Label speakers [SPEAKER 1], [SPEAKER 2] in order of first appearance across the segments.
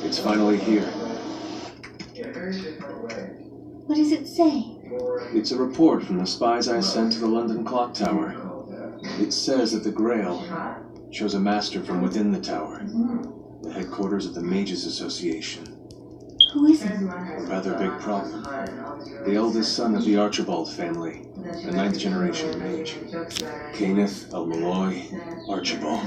[SPEAKER 1] It's finally here.
[SPEAKER 2] What does it say?
[SPEAKER 1] It's a report from the spies I sent to the London clock tower. It says that the Grail shows a master from within the tower, the headquarters of the Mages Association.
[SPEAKER 2] Who is it?
[SPEAKER 1] A rather big problem. The eldest son of the Archibald family, a 9th generation mage. Kenneth Malloy Archibald.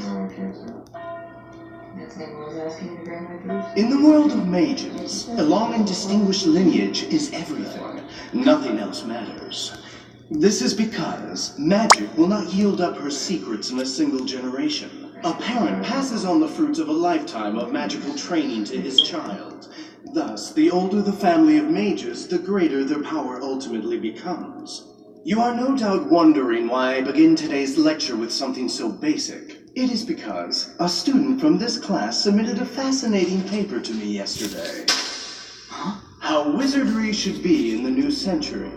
[SPEAKER 3] In the world of mages, a long and distinguished lineage is everything. Nothing else matters. This is because magic will not yield up her secrets in a single generation. A parent passes on the fruits of a lifetime of magical training to his child. Thus, the older the family of mages, the greater their power ultimately becomes. You are no doubt wondering why I begin today's lecture with something so basic. It is because a student from this class submitted a fascinating paper to me yesterday. How wizardry should be in the new century.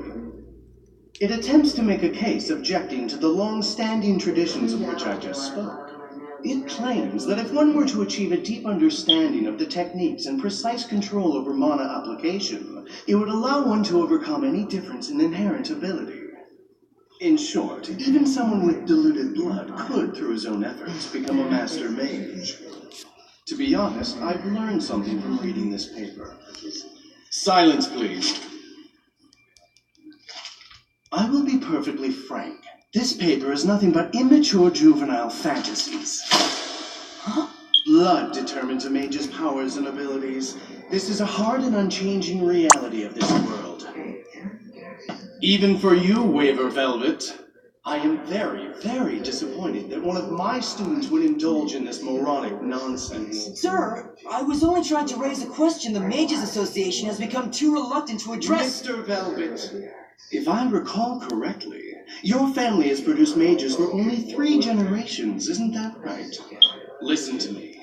[SPEAKER 3] It attempts to make a case objecting to the long-standing traditions of which I just spoke. It claims that if one were to achieve a deep understanding of the techniques and precise control over mana application, it would allow one to overcome any difference in inherent ability. In short, even someone with diluted blood could, through his own efforts, become a master mage. To be honest, I've learned something from reading this paper. Silence, please. I will be perfectly frank. This paper is nothing but immature juvenile fantasies. Blood determines a mage's powers and abilities. This is a hard and unchanging reality of this world. Even for you, Waver Velvet, I am very, very disappointed that one of my students would indulge in this moronic nonsense.
[SPEAKER 4] Sir, I was only trying to raise a question the Mages Association has become too reluctant to address.
[SPEAKER 3] Mr. Velvet, if I recall correctly, your family has produced mages for only 3 generations, isn't that right? Listen to me.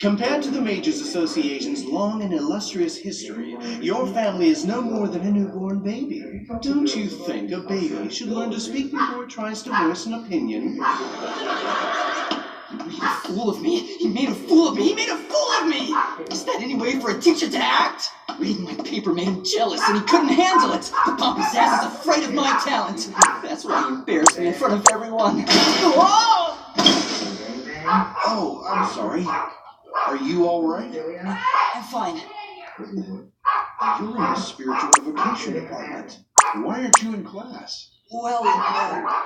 [SPEAKER 3] Compared to the Mages Association's long and illustrious history, your family is no more than a newborn baby. Don't you think a baby should learn to speak before it tries to voice an opinion?
[SPEAKER 4] He made a fool of me! He made a fool of me! He made a fool of me! Is that any way for a teacher to act? Reading my paper made him jealous, and he couldn't handle it! The pompous ass is afraid of my talent! That's why he embarrassed me in front of everyone! Whoa!
[SPEAKER 3] Oh, I'm sorry. Are you all right?
[SPEAKER 4] I'm fine.
[SPEAKER 3] You're in the spiritual evocation department. Why aren't you in class?
[SPEAKER 4] Well,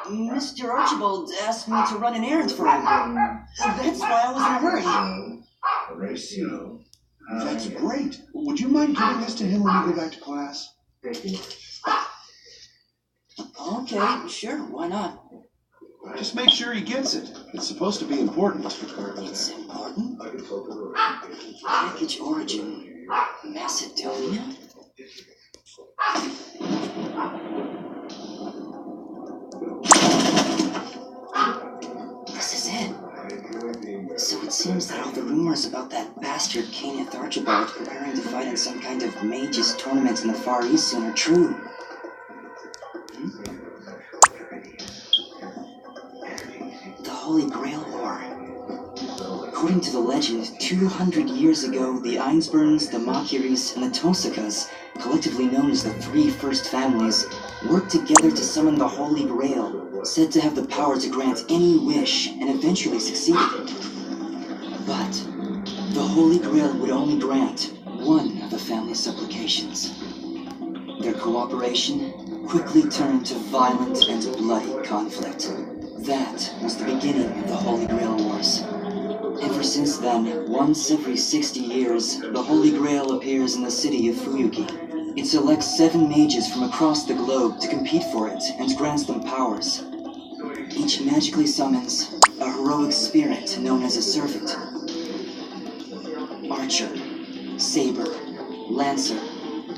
[SPEAKER 4] Mr. Archibald asked me to run an errand for him. That's why I was in a hurry.
[SPEAKER 3] I see. That's great. Would you mind giving this to him when we go back to class?
[SPEAKER 4] Okay, sure, why not?
[SPEAKER 3] Just make sure he gets it. It's supposed to be important.
[SPEAKER 4] It's important? Package origin, Macedonia? This is it. So it seems that all the rumors about that bastard Kenneth Archibald preparing to fight in some kind of mages tournament in the Far East soon are true. The Holy Grail War. According to the legend, 200 years ago, the Einsburns, the Makiris, and the Tosakas, collectively known as the 3 first families, worked together to summon the Holy Grail, said to have the power to grant any wish, and eventually succeeded. But the Holy Grail would only grant one of the family's supplications. Their cooperation quickly turned to violent and bloody conflict. That was the beginning of the Holy Grail Wars. Ever since then, once every 60 years, the Holy Grail appears in the city of Fuyuki. It selects 7 mages from across the globe to compete for it and grants them powers. Each magically summons a heroic spirit known as a servant. Archer, saber, lancer,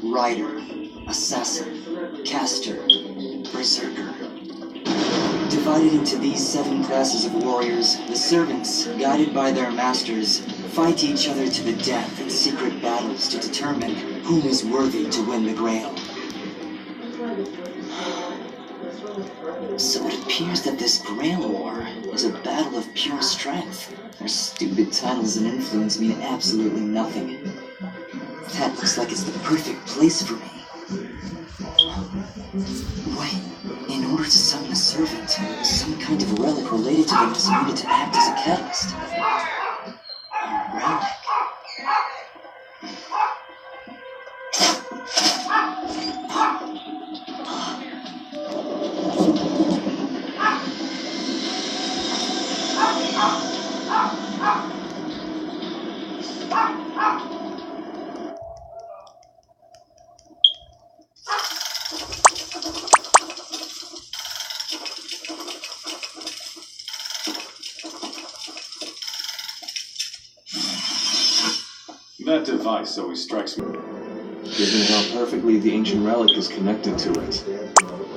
[SPEAKER 4] rider, assassin, caster, berserker. Divided into these 7 classes of warriors, the servants, guided by their masters, fight each other to the death in secret battles to determine who is worthy to win the Grail. So it appears that this Grail War is a battle of pure strength, where stupid titles and influence mean absolutely nothing. That looks like it's the perfect place for me. Wait, in order to summon a servant, some kind of relic related to them is needed to act as a catalyst. A relic.
[SPEAKER 1] That device always strikes me. Given how perfectly the ancient relic is connected to it,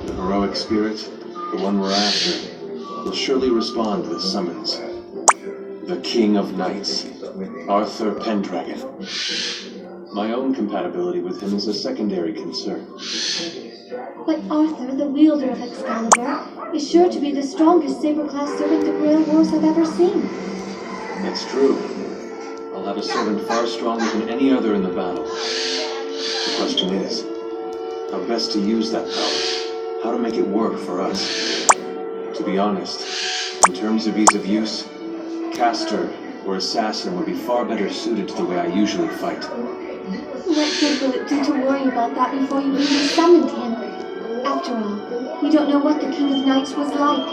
[SPEAKER 1] the heroic spirit, the one we're after, will surely respond to the summons. The King of Knights, Arthur Pendragon. My own compatibility with him is a secondary concern.
[SPEAKER 2] But Arthur, the wielder of Excalibur, is sure to be the strongest saber-class servant the Grail Wars have ever seen.
[SPEAKER 1] It's true. I'll have a servant far stronger than any other in the battle. The question is, how best to use that power, how to make it work for us. To be honest, in terms of ease of use, caster or assassin would be far better suited to the way I usually fight.
[SPEAKER 2] What good will it do to worry about that before you really summoned him? After all, you don't know what the King of Knights was like.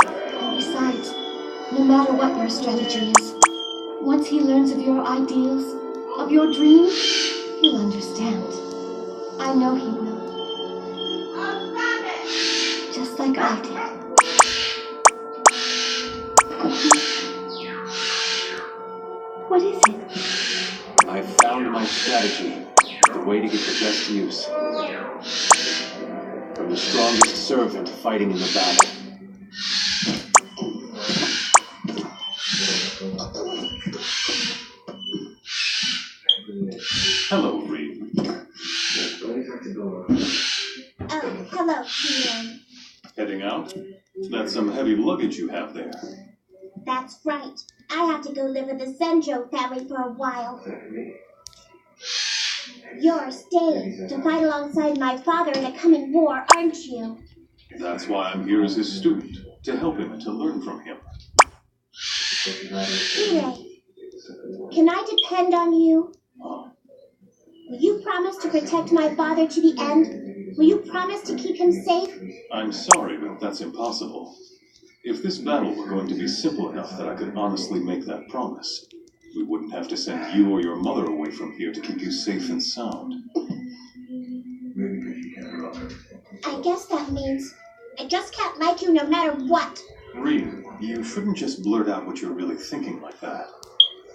[SPEAKER 2] And besides, no matter what your strategy is, once he learns of your ideals, of your dreams, he'll understand. I know he will. Just like I did. What is it?
[SPEAKER 1] I've found my strategy, the way to get the best use. From the strongest servant fighting in the battle. Hello, Reed.
[SPEAKER 5] Oh, hello, Peter.
[SPEAKER 1] Heading out? That's some heavy luggage you have there.
[SPEAKER 5] That's right. I have to go live with the Senjo family for a while. You're staying to fight alongside my father in the coming war, aren't you?
[SPEAKER 1] That's why I'm here as his student, to help him and to learn from him.
[SPEAKER 5] Peter, can I depend on you? Will you promise to protect my father to the end? Will you promise to keep him safe?
[SPEAKER 1] I'm sorry, but that's impossible. If this battle were going to be simple enough that I could honestly make that promise, we wouldn't have to send you or your mother away from here to keep you safe and sound.
[SPEAKER 5] I guess that means I just can't like you no matter what.
[SPEAKER 1] Reed, you shouldn't just blurt out what you're really thinking like that.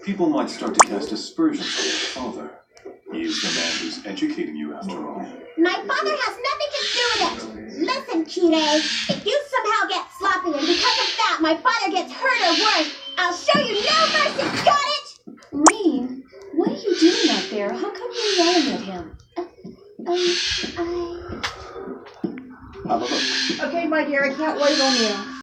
[SPEAKER 1] People might start to cast aspersions on your father. He's the man who's educating you, after all.
[SPEAKER 5] My father has nothing to do with it. Listen, Kire, if you somehow get sloppy and because of that my father gets hurt or worse, I'll show you no mercy, got it?
[SPEAKER 2] Reem, what are you doing out there? How come you're yelling at him?
[SPEAKER 1] Have a look.
[SPEAKER 6] Okay, my dear, I can't wait on you.